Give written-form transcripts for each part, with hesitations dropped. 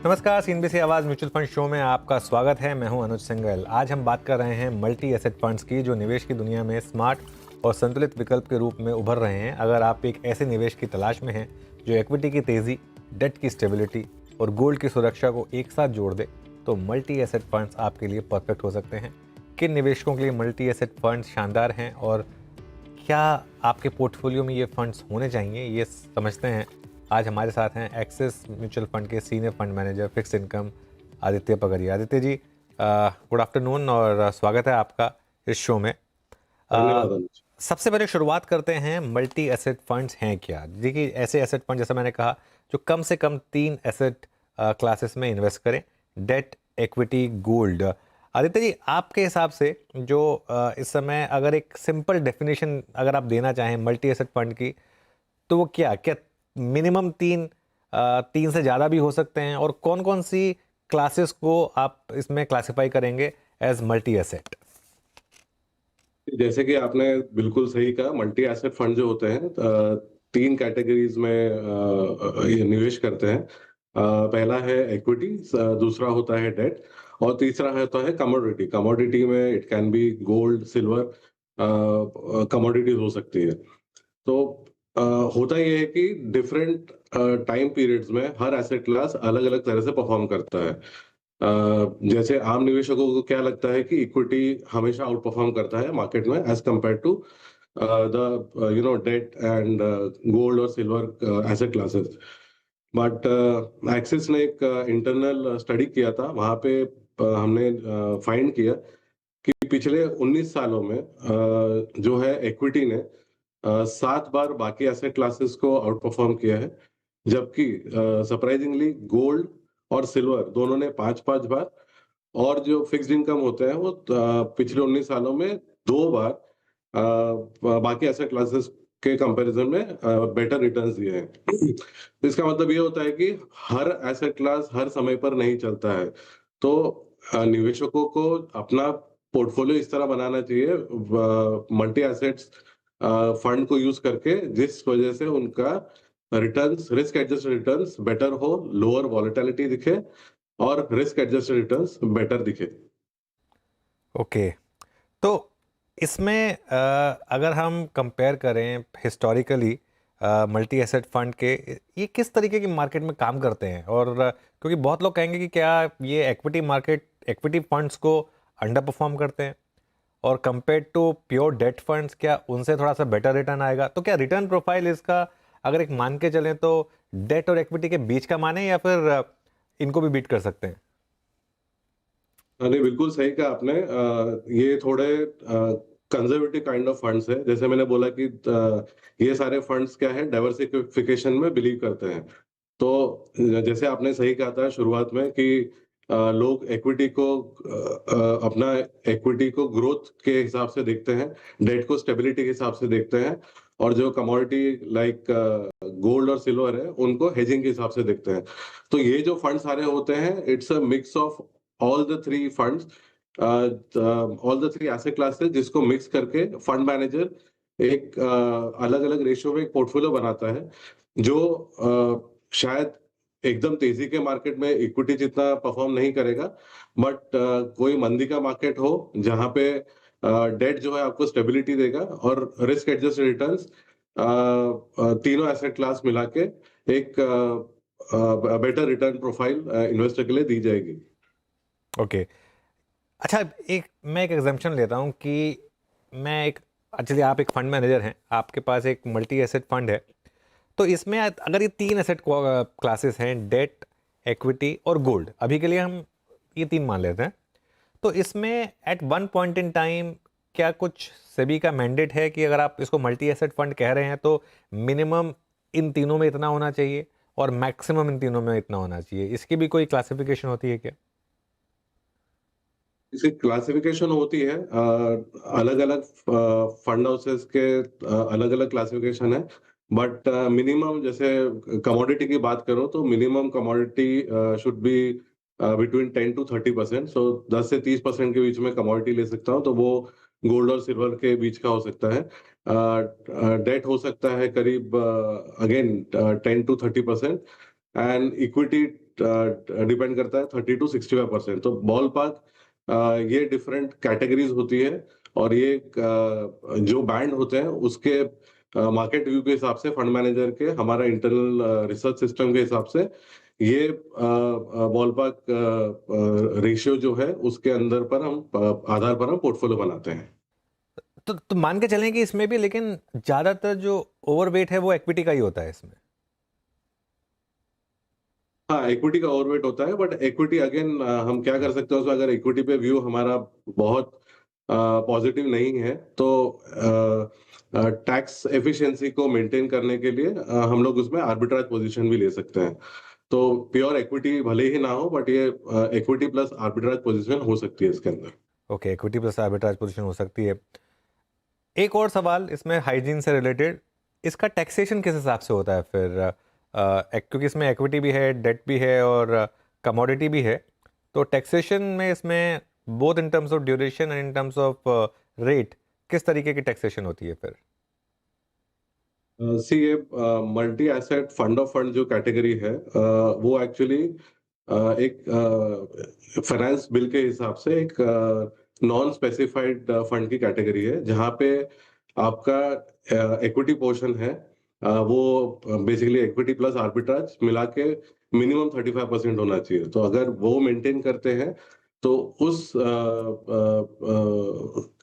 नमस्कार, सीएनबीसी आवाज़ mutual fund show में आपका स्वागत है। मैं हूं अनुज सिंघल। आज हम बात कर रहे हैं मल्टी एसेट फंड्स की, जो निवेश की दुनिया में स्मार्ट और संतुलित विकल्प के रूप में उभर रहे हैं। अगर आप एक ऐसे निवेश की तलाश में हैं जो इक्विटी की तेज़ी, डेट की स्टेबिलिटी और गोल्ड की सुरक्षा को एक साथ जोड़ दे, तो मल्टी एसेट फंड्स आपके लिए परफेक्ट हो सकते हैं। किन निवेशकों के लिए मल्टी एसेट फंड्स शानदार हैं और क्या आपके पोर्टफोलियो में ये फंड्स होने चाहिए, ये समझते हैं। आज हमारे साथ हैं एक्सिस म्यूचुअल फंड के senior fund manager fix income Aditya पगरिया। आदित्य जी, गुड आफ्टरनून और स्वागत है आपका इस शो में। धन्यवाद अनुज। सबसे पहले शुरुआत करते हैं, मल्टी एसेट फंड्स हैं क्या? देखिए, ऐसे एसेट फंड जैसा मैंने कहा जो कम से कम 3 एसेट क्लासेस में इन्वेस्ट करें: date, equity, gold. Aditya ji, आपके हिसाब से जो इस समय अगर एक सिंपल डेफिनेशन अगर आप देना चाहें मल्टी एसेट फंड की, तो वो क्या क्या मिनिमम 3 से ज़्यादा भी हो सकते हैं, और कौन कौन सी क्लासेस को आप इसमें क्लासिफाई करेंगे एज मल्टी एसेट? जैसे कि आपने बिल्कुल सही कहा, मल्टी एसेट फंड जो होते हैं तीन कैटेगरीज में ये निवेश करते हैं। पहला है इक्विटी, दूसरा होता है डेट और तीसरा होता है कमोडिटी। कमोडिटी में it can be gold, silver, commodities हो सकती है। तो अ, होता ये है कि डिफरेंट टाइम पीरियड्स में हर एसेट क्लास अलग अलग तरह से परफॉर्म करता है। जैसे आम निवेशकों को क्या लगता है कि इक्विटी हमेशा आउट परफॉर्म करता है मार्केट में as compared to the debt and gold और silver asset classes. But Axis ने एक इंटरनल स्टडी किया था, वहां पे हमने फाइंड किया कि पिछले 19 सालों में जो है इक्विटी ने 7 बार बाकी एसेट क्लासेस को आउट परफॉर्म किया है, जबकि सरप्राइजिंगली गोल्ड और सिल्वर दोनों ने 5-5 बार, और जो फिक्स्ड इनकम होते हैं वो पिछले 19 सालों में 2 बार बाकी एसेट क्लासेस के कंपैरिजन में बेटर रिटर्न्स दिए हैं। तो इसका मतलब ये होता है कि हर एसेट क्लास हर समय पर नहीं चलता है। तो निवेशकों को अपना पोर्टफोलियो इस तरह बनाना चाहिए मल्टी एसेट्स फंड को यूज करके, जिस वजह से उनका returns, risk adjusted returns better हो, लोअर वॉलेटिलिटी दिखे और रिस्क एडजस्टेड रिटर्न्स बेटर दिखे। ओके, तो इसमें अगर हम कंपेयर करें हिस्टोरिकली मल्टी एसेट फंड के, ये किस तरीके की मार्केट में काम करते हैं? और क्योंकि बहुत लोग कहेंगे कि क्या ये इक्विटी फंड्स को अंडर परफॉर्म करते हैं, और compare to pure debt funds क्या उनसे थोड़ा सा बेटर रिटर्न आएगा? तो क्या रिटर्न प्रोफाइल इसका अगर एक मान के चलें तो डेट और इक्विटी के बीच का माने, या फिर इनको भी बीट कर सकते हैं? नहीं, बिल्कुल सही कहा आपने। ये थोड़े कंजर्वेटिव काइंड ऑफ फंड्स है। जैसे मैंने बोला कि ये सारे फंड्स क्या है, डाइवर्सिफिकेशन में बिलीव करते हैं। तो जैसे आपने सही कहा था शुरुआत में कि लोग इक्विटी को अपना इक्विटी को ग्रोथ के हिसाब से देखते हैं, डेट को स्टेबिलिटी के हिसाब से देखते हैं, और जो कमोडिटी लाइक गोल्ड और सिल्वर है उनको हेजिंग के हिसाब से देखते हैं। तो ये जो फंड सारे होते हैं, it's a mix of all the three funds, all the three asset classes, जिसको मिक्स करके फंड मैनेजर एक अलग अलग रेशियो में एक पोर्टफोलियो बनाता है, जो शायद एकदम तेजी के मार्केट में इक्विटी जितना परफॉर्म नहीं करेगा, बट कोई मंदी का मार्केट हो जहां पे डेट जो है आपको स्टेबिलिटी देगा और रिस्क एडजस्टेड रिटर्न्स, तीनों एसेट क्लास मिला के एक बेटर रिटर्न प्रोफाइल इन्वेस्टर के लिए दी जाएगी। ओके, अच्छा, मैं एक एग्जाम्पशन लेता हूँ कि मैं एक एक्चुअली आप एक फंड मैनेजर हैं, आपके पास एक मल्टी एसेट फंड है। तो इसमें अगर ये 3 एसेट क्लासेस हैं, डेट, इक्विटी और गोल्ड, अभी के लिए हम ये 3 मान लेते हैं। तो इसमें at one point in time क्या कुछ सेबी का मैंडेट है कि अगर आप इसको मल्टी एसेट फंड कह रहे हैं तो मिनिमम इन तीनों में इतना होना चाहिए और मैक्सिमम इन तीनों में इतना होना चाहिए? इसकी भी कोई क्लासिफिकेशन होती है क्या? इसकी क्लासिफिकेशन होती है, अलग अलग फंड हाउसेस के अलग अलग क्लासिफिकेशन है। बट मिनिमम, जैसे कमोडिटी की बात करो तो minimum commodity should be between 10 to 30%। सो 10 से 30% के बीच में कमोडिटी ले सकता हूँ, तो वो गोल्ड और सिल्वर के बीच का हो सकता है। डेट हो सकता है करीब again 10 to 30%, and equity depend करता है 30 to 65%। तो बॉल पार्क ये डिफरेंट कैटेगरीज होती है, और ये जो बैंड होते हैं उसके मार्केट व्यू के हिसाब से, फंड मैनेजर के, हमारा इंटरनल रिसर्च सिस्टम के हिसाब से ये बॉल पार्क रेशियो जो है उसके अंदर पर हम आधार पर हम पोर्टफोलियो बनाते हैं। तो मान के चलें कि इसमें भी लेकिन ज़्यादातर जो ओवरवेट है वो इक्विटी का ही होता है इसमें। हाँ, इक्विटी का ओवरवेट होता है, बट इक्विटी अगेन हम क्या कर सकते हैं उसमें, अगर इक्विटी पे व्यू हमारा बहुत पॉजिटिव नहीं है तो टैक्स एफिशिएंसी को मेंटेन करने के लिए हम लोग उसमें आर्बिट्राज पोजीशन भी ले सकते हैं। तो प्योर इक्विटी भले ही ना हो, बट ये इक्विटी प्लस आर्बिट्राज पोजीशन हो सकती है इसके अंदर। Okay, equity plus arbitrage position हो सकती है। एक और सवाल इसमें हाइजीन से रिलेटेड, इसका टैक्सेशन किस हिसाब से होता है फिर? क्योंकि इसमें इक्विटी भी है, डेट भी है और कमोडिटी भी है, तो टैक्सेशन में इसमें both in terms of duration and in terms of rate किस तरीके की टैक्सेशन होती है फिर? सी ये multi asset fund of fund जो कैटेगरी है वो एक्चुअली एक फाइनेंस बिल के हिसाब से एक नॉन स्पेसिफाइड फंड की कैटेगरी है, जहाँ पे आपका इक्विटी पोर्शन है वो बेसिकली इक्विटी प्लस आर्बिट्राज मिला के मिनिमम 35% होना चाहिए। तो अगर वो मेंटेन करते हैं तो उस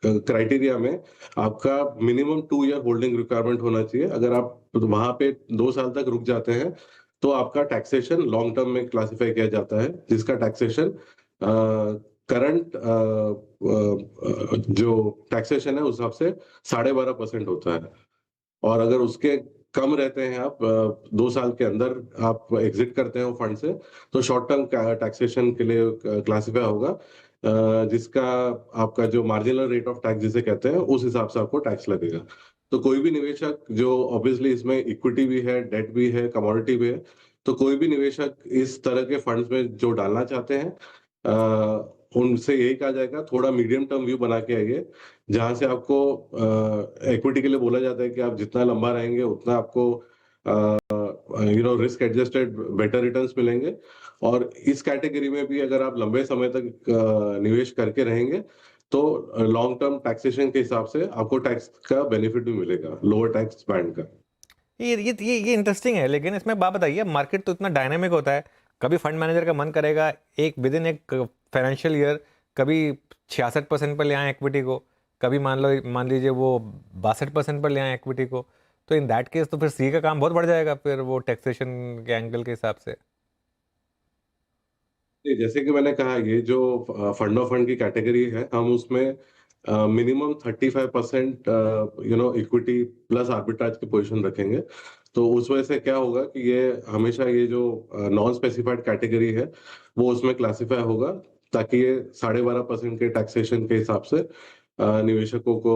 क्राइटेरिया में आपका मिनिमम 2 ईयर होल्डिंग रिक्वायरमेंट होना चाहिए। अगर आप वहां पे 2 साल तक रुक जाते हैं तो आपका टैक्सेशन लॉन्ग टर्म में क्लासिफाई किया जाता है, जिसका टैक्सेशन करंट जो टैक्सेशन है उस हिसाब से 12.5% होता है। और अगर उसके कम रहते हैं, आप 2 साल के अंदर आप एग्जिट करते हैं वो फंड से, तो शॉर्ट टर्म टैक्सेशन के लिए क्लासिफाई होगा, जिसका आपका जो मार्जिनल रेट ऑफ टैक्स जिसे कहते हैं उस हिसाब से आपको टैक्स लगेगा। तो कोई भी निवेशक जो ऑब्वियसली इसमें इक्विटी भी है, डेट भी है, कमोडिटी भी है, तो कोई भी निवेशक इस तरह के फंड्स में जो डालना चाहते हैं उनसे यही कहा जाएगा थोड़ा मीडियम टर्म व्यू बना के आइए, जहां से आपको इक्विटी के लिए बोला जाता है कि आप जितना लंबा रहेंगे उतना आपको रिस्क एडजस्टेड बेटर रिटर्न्स मिलेंगे। और इस कैटेगरी में भी अगर आप लंबे समय तक निवेश करके रहेंगे तो लॉन्ग टर्म टैक्सेशन के हिसाब से आपको टैक्स का बेनिफिट भी मिलेगा, लोअर टैक्स बैंड का। ये इंटरेस्टिंग है, लेकिन इसमें बात बताइए, मार्केट तो इतना डायनामिक होता है, कभी फंड मैनेजर का मन करेगा एक विद इन एक फाइनेंशियल ईयर कभी 66% पर ले आए इक्विटी को, कभी मान लीजिए वो 62% पर ले आए इक्विटी को, तो इन दैट केस तो फिर सी का काम बहुत बढ़ जाएगा फिर वो टैक्सेशन के एंगल के हिसाब से। नहीं, जैसे कि मैंने कहा, ये जो फंड ऑफ फंड की कैटेगरी है, हम उसमें मिनिमम 35% इक्विटी प्लस आर्बिट्राज की पोजीशन रखेंगे। तो उस वजह से क्या होगा कि ये हमेशा ये जो नॉन स्पेसिफाइड कैटेगरी है वो उसमें क्लासिफाई होगा, ताकि ये 12.5% के टैक्सेशन के हिसाब से निवेशकों को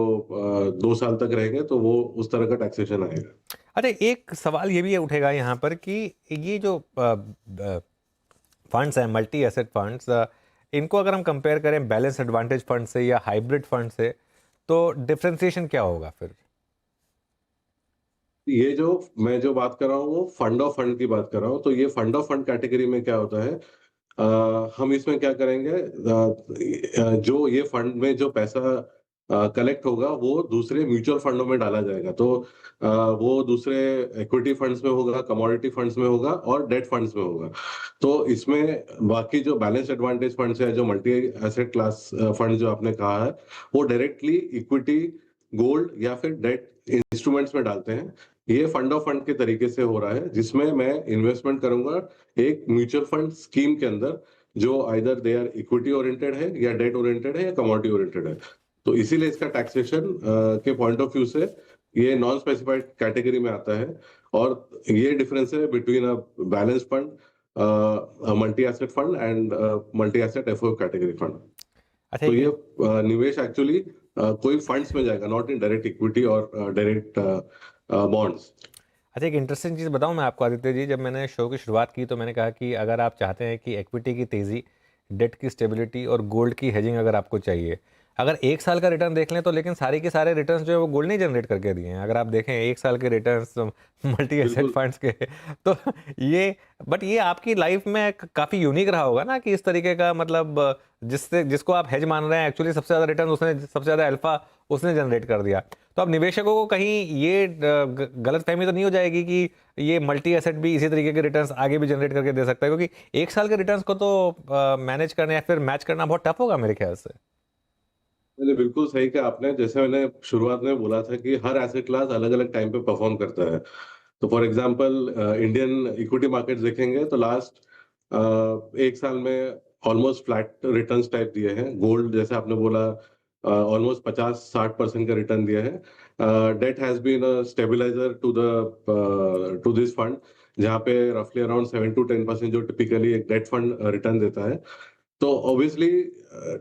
2 साल तक रहेंगे तो वो उस तरह का टैक्सेशन आएगा। अच्छा, एक सवाल ये भी उठेगा यहाँ पर कि ये जो फंड्स हैं, मल्टी एसेट फंड्स, इनको अगर हम कंपेयर करें बैलेंस एडवांटेज फंड से या हाइब्रिड फंड से, तो डिफरेंशिएशन क्या होगा फिर? ये जो मैं जो बात कर रहा हूँ वो फंड ऑफ फंड की बात कर रहा हूँ। तो ये फंड ऑफ फंड कैटेगरी में क्या होता है, हम इसमें क्या करेंगे, जो ये फंड में जो पैसा कलेक्ट होगा वो दूसरे म्यूचुअल फंडों में डाला जाएगा। तो वो दूसरे इक्विटी फंड्स में होगा, कमोडिटी फंड्स में होगा और डेट फंड्स में होगा। तो इसमें बाकी जो बैलेंस एडवांटेज फंड्स है, जो मल्टी एसेट क्लास फंड जो आपने कहा है, वो डायरेक्टली इक्विटी, गोल्ड या फिर डेट इंस्ट्रूमेंट्स में डालते हैं। ये फंड ऑफ फंड के तरीके से हो रहा है, जिसमें मैं इन्वेस्टमेंट करूंगा एक म्यूचुअल फंड स्कीम के अंदर, जो either they are equity oriented है या डेट ओरिएंटेड है या कमोडिटी ओरिएंटेड है। तो इसीलिए इसका टैक्सेशन के पॉइंट ऑफ व्यू से ये नॉन स्पेसिफाइड कैटेगरी में आता है। और ये डिफरेंस है between a balance fund, multi asset fund and multi asset FO category fund. अच्छा, तो ये निवेश एक्चुअली कोई फंड्स में जाएगा, नॉट इन डायरेक्ट इक्विटी और डायरेक्ट बॉन्ड्स। अच्छा, एक इंटरेस्टिंग चीज़ बताऊं मैं आपको आदित्य जी, जब मैंने शो की शुरुआत की तो मैंने कहा कि अगर आप चाहते हैं कि इक्विटी की तेज़ी, डेट की स्टेबिलिटी और गोल्ड की हेजिंग अगर आपको चाहिए, अगर 1 साल का रिटर्न देख लें तो लेकिन सारे के सारे रिटर्न्स जो है वो गोल्ड ने जनरेट करके दिए हैं। अगर आप देखें 1 साल के रिटर्न्स मल्टी एसेट बिल्कुल। फंड्स के तो ये बट ये आपकी लाइफ में काफ़ी यूनिक रहा होगा ना कि इस तरीके का मतलब जिससे जिसको आप हेज मान रहे हैं एक्चुअली सबसे ज़्यादा रिटर्न उसने सबसे ज़्यादा अल्फा उसने जनरेट कर दिया। तो अब निवेशकों को कहीं ये गलतफहमी तो नहीं हो जाएगी कि ये मल्टी एसेट भी इसी तरीके के रिटर्न्स आगे भी जनरेट करके दे सकता है, क्योंकि 1 साल के रिटर्न्स को तो मैनेज करना या फिर मैच करना बहुत टफ होगा मेरे ख्याल से। मैंने बिल्कुल सही कहा आपने। जैसे मैंने शुरुआत में बोला था कि हर एसेट क्लास अलग-अलग टाइम पे परफॉर्म करता है। तो for example Indian equity markets देखेंगे तो लास्ट 1 साल में ऑलमोस्ट फ्लैट रिटर्न्स टाइप दिए हैं। गोल्ड जैसे आपने बोला ऑलमोस्ट 50-60% का रिटर्न दिया है। Debt has been a stabiliser to this fund, जहाँ पे रफली अराउंड 7 टू 10% जो टिपिकली एक डेट फंड रिटर्न देता है। तो ऑब्वियसली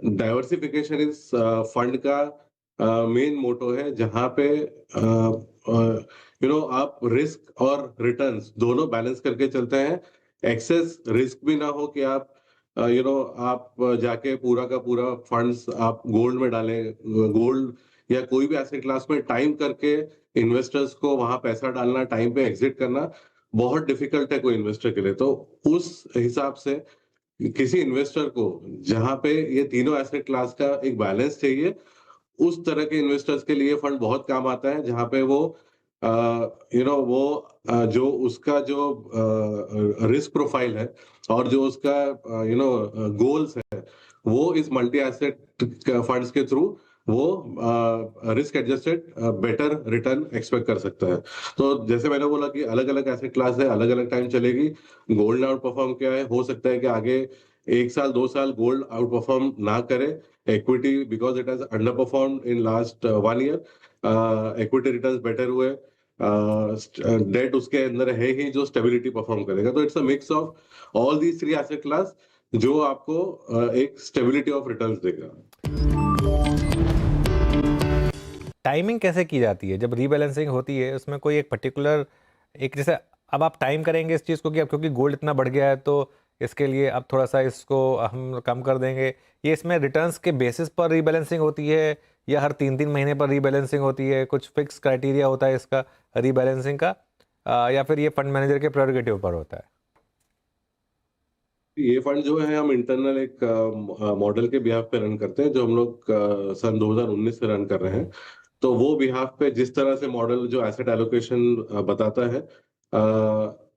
डाइवर्सिफिकेशन इस फंड का मेन मोटो है, जहाँ पे आप रिस्क और रिटर्न्स दोनों बैलेंस करके चलते हैं। एक्सेस रिस्क भी ना हो कि आप आप जाके पूरा का पूरा फंड्स आप गोल्ड में डालें। गोल्ड या कोई भी एसेट क्लास में टाइम करके इन्वेस्टर्स को वहां पैसा डालना, टाइम पे एग्जिट करना बहुत डिफिकल्ट है कोई इन्वेस्टर के लिए। तो उस हिसाब से किसी इन्वेस्टर को जहां पे ये तीनों एसेट क्लास का एक बैलेंस चाहिए, उस तरह के इन्वेस्टर्स के लिए फंड बहुत काम आता है, जहां पे वो वो जो उसका जो रिस्क प्रोफाइल है और जो उसका गोल्स है, वो इस मल्टी एसेट फंड्स के थ्रू वो risk adjusted better return expect कर सकता है। तो जैसे मैंने बोला कि अलग अलग एसेट क्लास है, अलग अलग टाइम चलेगी। गोल्ड ने आउट परफॉर्म किया है, हो सकता है कि आगे 1 साल 2 साल गोल्ड आउट परफॉर्म ना करे। Equity because it has under perform in last 1 year, equity returns better हुए। डेट उसके अंदर है ही जो स्टेबिलिटी परफॉर्म करेगा। तो it's a mix of all these three asset class जो आपको एक स्टेबिलिटी ऑफ रिटर्न्स देगा। टाइमिंग कैसे की जाती है जब रीबैलेंसिंग होती है? उसमें कोई एक पर्टिकुलर एक जैसे अब आप टाइम करेंगे इस चीज़ को कि अब क्योंकि गोल्ड इतना बढ़ गया है तो इसके लिए अब थोड़ा सा इसको हम कम कर देंगे, ये इसमें रिटर्न्स के बेसिस पर रीबैलेंसिंग होती है या हर 3-3 महीने पर रीबैलेंसिंग होती है? कुछ फिक्स क्राइटेरिया होता है इसका रीबैलेंसिंग का, या फिर ये फंड मैनेजर के प्रेरोगेटिव पर होता है? ये फंड जो है हम इंटरनल एक मॉडल के बिहाफ पे रन करते हैं, जो हम लोग सन 2019 से रन कर रहे हैं। तो वो बिहाफ पे जिस तरह से मॉडल जो एसेट एलोकेशन बताता है,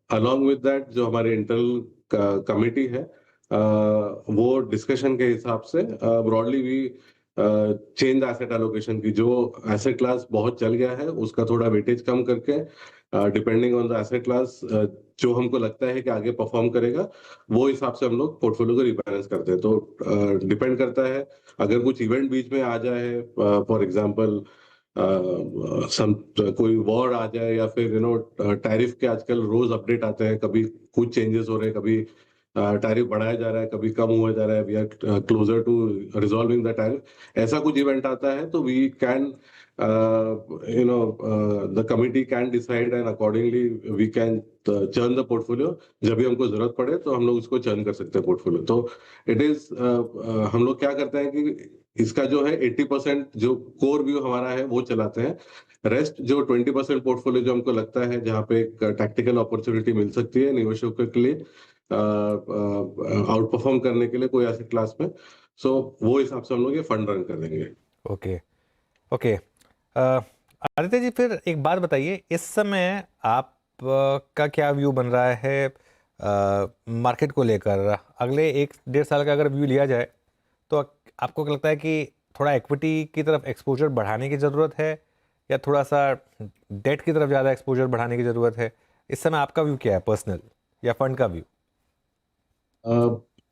अलोंग विद दैट जो हमारे इंटरनल कमिटी है, वो डिस्कशन के हिसाब से broadly we change asset allocation की। जो एसेट क्लास बहुत चल गया है उसका थोड़ा वेटेज कम करके, depending on the asset class, जो हमको लगता है कि आगे परफॉर्म करेगा, वो हिसाब से हम लोग पोर्टफोलियो को रिबैलेंस करते हैं। तो डिपेंड करता है, अगर कुछ इवेंट बीच में आ जाए, फॉर एग्जांपल सम कोई वॉर आ जाए, या फिर टैरिफ के आजकल रोज अपडेट आते हैं, कभी कुछ चेंजेस हो रहे हैं, कभी टैरिफ बढ़ाया जा रहा है, कभी कम हुआ जा रहा है, we are closer to resolving the tariff, ऐसा कुछ इवेंट आता है तो we can the committee can decide and accordingly we can churn the portfolio. जब भी हमको जरूरत पड़े तो हम लोग उसको चर्न कर सकते हैं पोर्टफोलियो। तो इट इज हम लोग क्या करते हैं कि इसका जो है 80% जो कोर व्यू हमारा है वो चलाते हैं। रेस्ट जो 20% पोर्टफोलियो जो हमको लगता है जहाँ पे एक टैक्टिकल अपॉर्चुनिटी मिल सकती है निवेशकों के लिए आउट परफॉर्म करने के लिए कोई ऐसे क्लास में, सो वो हिसाब से हम लोग ये फंड रन कर देंगे। Okay, okay. आदित्य जी, फिर एक बात बताइए, इस समय आप का क्या व्यू बन रहा है मार्केट को लेकर? अगले 1-1.5 साल का अगर व्यू लिया जाए तो आपको क्या लगता है कि थोड़ा इक्विटी की तरफ एक्सपोजर बढ़ाने की ज़रूरत है या थोड़ा सा डेट की तरफ ज़्यादा एक्सपोजर बढ़ाने की ज़रूरत है? इस समय आपका व्यू क्या है, पर्सनल या फंड का व्यू?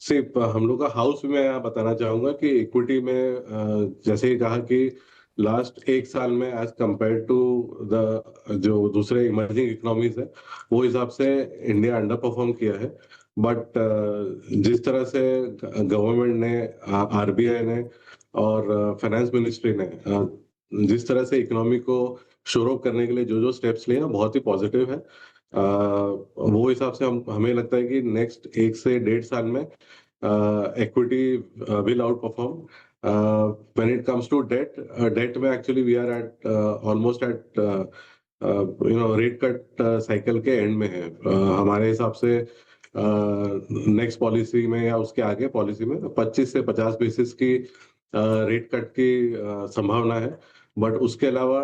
सिर्फ हम लोग का हाउस में मैं बताना चाहूंगा कि इक्विटी में जैसे ही कहा कि लास्ट 1 साल में एज कंपेयर टू द जो दूसरे इमर्जिंग इकोनॉमीज है, वो हिसाब से इंडिया अंडर परफॉर्म किया है। बट जिस तरह से गवर्नमेंट ने, आरबीआई ने और फाइनेंस मिनिस्ट्री ने जिस तरह से इकोनॉमी को शोर अप करने के लिए जो जो स्टेप्स लिए हैं, बहुत ही पॉजिटिव है। वो हिसाब से हमें लगता है कि नेक्स्ट 1 से 1.5 साल में equity will out perform when it comes to date, date में actually we are at almost at rate cut cycle के एंड में है। हमारे हिसाब से नेक्स्ट पॉलिसी में या उसके आगे पॉलिसी में 25 से 50 बेसिस की रेट कट की संभावना है। बट उसके अलावा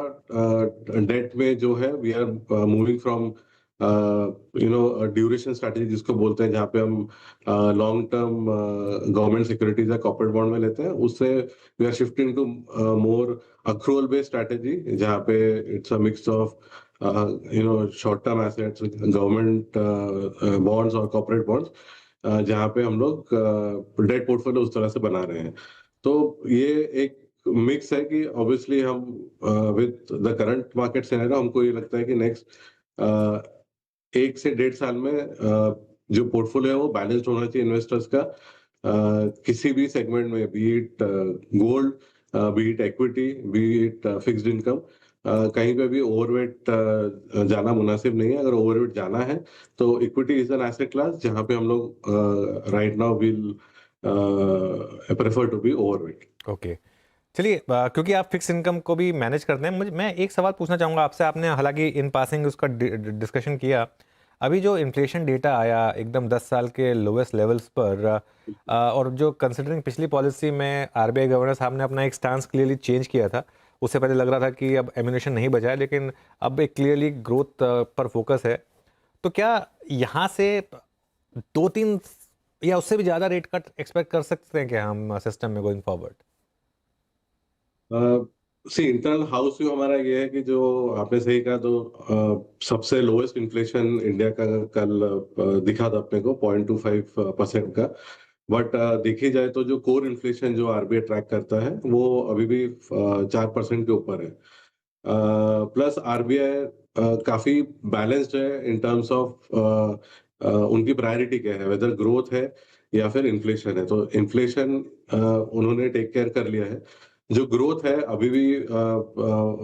डेट में जो है we are moving from duration strategy जिसको बोलते हैं, जहाँ पे हम लॉन्ग टर्म गवर्नमेंट सिक्योरिटीज या कॉर्पोरेट बॉन्ड में लेते हैं, उससे we are shifting to more accrual based strategy, जहाँ पे it's a mix of short term assets, government bonds और कॉर्पोरेट बॉन्ड्स, जहाँ पे हम लोग डेट पोर्टफोलियो उस तरह से बना रहे हैं। तो ये एक मिक्स है कि ऑब्वियसली हम with the current market scenario हमको ये लगता है कि नेक्स्ट 1 से 1.5 साल में जो पोर्टफोलियो है वो बैलेंस्ड होना चाहिए इन्वेस्टर्स का, किसी भी सेगमेंट में, B it gold, B it equity, B it fixed income, कहीं पे भी ओवरवेट जाना मुनासिब नहीं है। अगर ओवरवेट जाना है तो equity is an asset class जहां पे हम लोग right now will prefer to be overweight. Okay, चलिए, क्योंकि आप फिक्स इनकम को भी मैनेज करते हैं, मैं एक सवाल पूछना चाहूँगा आपसे। आपने हालांकि इन पासिंग उसका डिस्कशन किया। अभी जो इन्फ्लेशन डेटा आया एकदम 10 साल के लोवेस्ट लेवल्स पर, और जो कंसिडरिंग पिछली पॉलिसी में आरबीआई गवर्नर साहब ने अपना एक स्टांस क्लियरली चेंज किया था, उससे पहले लग रहा था कि अब एम्यूनेशन नहीं बचा है, लेकिन अब एक क्लियरली ग्रोथ पर फोकस है। तो क्या यहाँ से 2-3 या उससे भी ज़्यादा रेट कट एक्सपेक्ट कर सकते हैं क्या हम सिस्टम में गोइंग फॉरवर्ड? सी इंटरनल हाउस व्यू हमारा ये है कि जो आपने सही कहा, तो सबसे लोएस्ट इन्फ्लेशन इंडिया का कल दिखा था अपने को 0.25% का। बट देखी जाए तो जो कोर इन्फ्लेशन जो आरबीआई ट्रैक करता है वो अभी भी 4% के ऊपर है। प्लस आरबीआई काफी बैलेंस्ड है इन टर्म्स ऑफ उनकी प्रायोरिटी क्या है, वेदर ग्रोथ है या फिर इन्फ्लेशन है। तो इन्फ्लेशन उन्होंने टेक केयर कर लिया है। जो ग्रोथ है अभी भी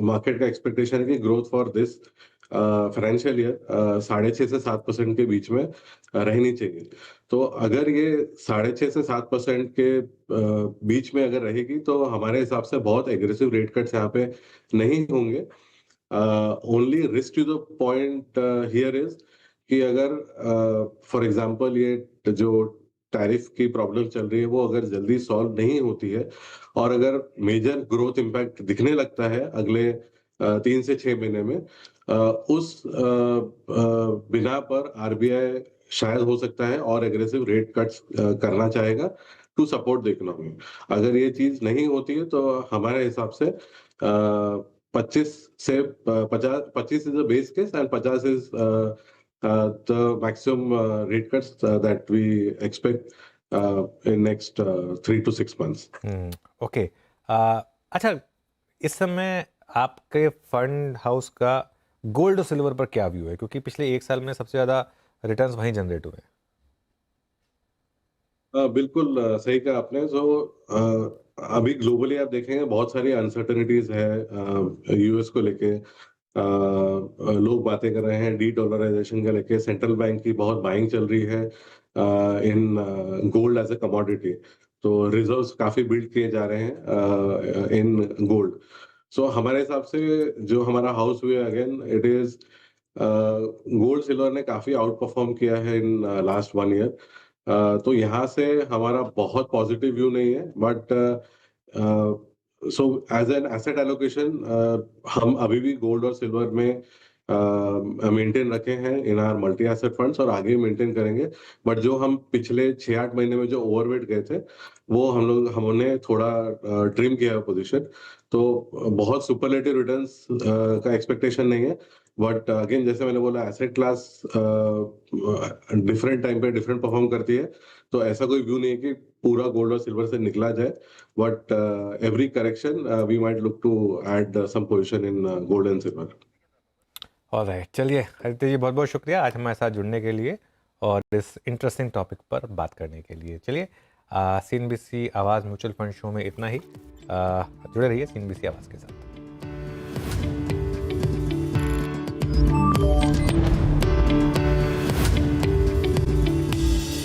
मार्केट का एक्सपेक्टेशन है कि growth for this financial year 6.5 से 7% के बीच में रहनी चाहिए। तो अगर ये 6.5 से 7% के बीच में अगर रहेगी तो हमारे हिसाब से बहुत एग्रेसिव रेट कट्स यहाँ पे नहीं होंगे। Only risk to the point here is कि अगर फॉर एग्जांपल ये जो टैरिफ की प्रॉब्लम चल रही है वो अगर जल्दी सॉल्व नहीं होती है और अगर मेजर ग्रोथ इम्पैक्ट दिखने लगता है अगले 3 से 6 महीने में, उस बिना पर आरबीआई शायद हो सकता है और एग्रेसिव रेट कट्स करना चाहेगा टू सपोर्ट द इकोनॉमी। अगर ये चीज नहीं होती है तो हमारे हिसाब से 25 से 50, 25 is the base case and 50 is the maximum rate cuts that we expect in next 3 to 6 months. Okay, अच्छा, इस समय आपके फंड हाउस का गोल्ड और सिल्वर पर क्या व्यू है, क्योंकि पिछले 1 साल में सबसे ज़्यादा रिटर्न्स वहीं जनरेट हुए हैं? बिल्कुल सही कहा आपने। अभी ग्लोबली आप देखेंगे बहुत सारी अनसर्टेनिटीज है यूएस को लेके। लोग बातें कर रहे हैं डी डॉलराइजेशन का लेके, सेंट्रल बैंक की बहुत बाइंग चल रही है in gold as a commodity. तो रिजर्व्स काफी बिल्ड किए जा रहे हैं इन गोल्ड। सो हमारे हिसाब से जो हमारा house view again it is gold silver ने काफी आउट परफॉर्म किया है इन लास्ट 1 ईयर। तो यहाँ से हमारा बहुत पॉजिटिव व्यू नहीं है। But so as an asset allocation हम अभी भी गोल्ड और सिल्वर में मेंटेन रखे हैं इन आर मल्टी एसेट फंड्स और आगे मेंटेन करेंगे। बट जो हम पिछले 6-8 महीने में जो ओवरवेट गए थे वो हमने थोड़ा ट्रिम किया है पोजीशन। तो बहुत सुपरलेटिव रिटर्न्स का एक्सपेक्टेशन नहीं है। बट अगेन जैसे मैंने बोला, एसेट क्लास डिफरेंट टाइम पे डिफरेंट परफॉर्म करती है। तो ऐसा कोई व्यू नहीं है कि पूरा गोल्ड और सिल्वर से निकला जाए। But every correction we might look to add some position in gold and silver. Alright, चलिए आदित्य जी, बहुत बहुत शुक्रिया आज हमारे साथ जुड़ने के लिए और इस इंटरेस्टिंग टॉपिक पर बात करने के लिए। चलिए, CNBC आवाज़ म्यूचुअल फंड शो में इतना ही। जुड़े रहिए CNBC आवाज़ के साथ।